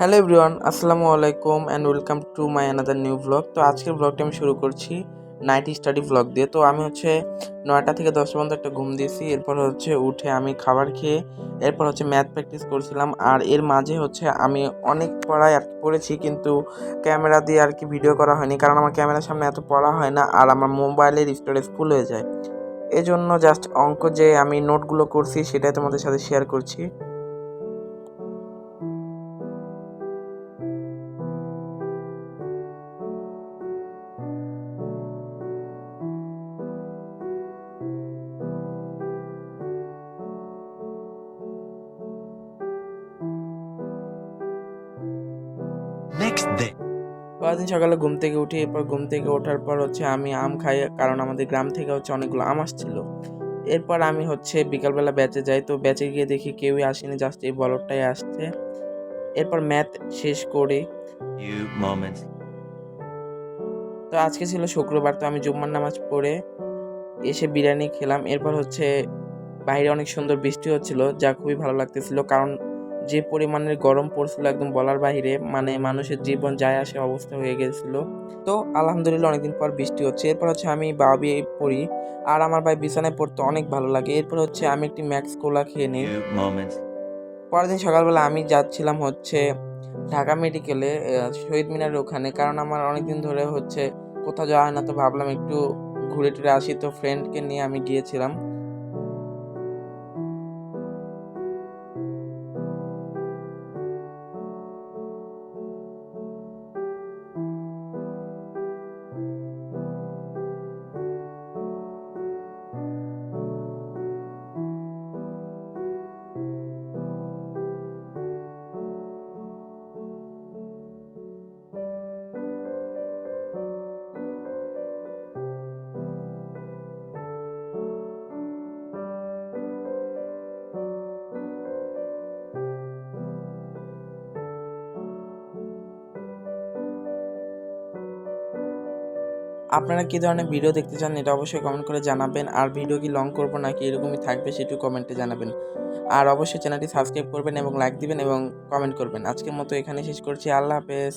Hello everyone, আসসালামু আলাইকুম and welcome to my another new blog. তো আজকের ব্লগটা আমি শুরু করছি নাইট স্টাডি ব্লগ দিয়ে। তো আমি 9টা থেকে 10টা পর্যন্ত একটা ঘুম দিয়েছি। এরপর উঠে আমি খাবার খেয়ে এরপর ম্যাথ প্র্যাকটিস করছিলাম। আর এর মাঝে আমি অনেক পড়াই আর কি পড়েছি, কিন্তু ক্যামেরা দিয়ে আর কি ভিডিও করা হয়নি, কারণ আমার ক্যামেরার সামনে এত পড়া হয় না আর আমার মোবাইলের স্টোরেজ ফুল হয়ে যায়। এজন্য জাস্ট অঙ্ক যে আমি নোটগুলো করছি সেটাই তোমাদের সাথে শেয়ার করছি। Next day. পরের দিন সকালে ঘুম থেকে উঠি। এরপর ঘুম থেকে ওঠার পর আমি আম খাই, কারণ আমাদের গ্রাম থেকে অনেকগুলো আম আসছিল। এরপর আমি বিকালবেলা ব্যাচে যাই। তো ব্যাচে গিয়ে দেখি কেউই আসেনি, জাস্ট এই বলদটাই আসছে। এরপর ম্যাথ শেষ করি। Few moments. তো আজকে ছিল শুক্রবার, তো আমি জুম্মার নামাজ পড়ে এসে বিরিয়ানি খেলাম। এরপর বাইরে অনেক সুন্দর বৃষ্টি হচ্ছিল, যা খুবই ভালো লাগতেছিল, কারণ যে পরিমাণের গরম পড়ছিল একদম বলার বাহিরে, মানে মানুষের জীবন যায় আসে অবস্থা হয়ে গেছিল। তো আলহামদুলিল্লাহ অনেকদিন পর বৃষ্টি হচ্ছে। এরপর আমি বাবি পড়ি, আর আমার ভাই বিছানায় পড়তে অনেক ভালো লাগে। এরপর আমি একটি ম্যাক্স কোলা খেয়ে নিই। Few moments. পরের দিন সকালবেলা আমি যাচ্ছিলাম ঢাকা মেডিকেলে, শহীদ মিনারের ওখানে, কারণ আমার অনেকদিন ধরে কোথাও যাওয়া হয় না। তো ভাবলাম একটু ঘুরে টুরে আসি, তো ফ্রেন্ডকে নিয়ে আমি গিয়েছিলাম। আপনারা কি ধরনের ভিডিও দেখতে চান এটা অবশ্যই কমেন্ট করে জানাবেন। আর ভিডিও কি লং করবো নাকি এরকমই থাকবে সেটিও কমেন্টে জানাবেন। আর অবশ্যই চ্যানেলটি সাবস্ক্রাইব করবেন এবং লাইক দিবেন এবং কমেন্ট করবেন। আজকের মতো এখানে শেষ করছি। আল্লাহ হাফেজ।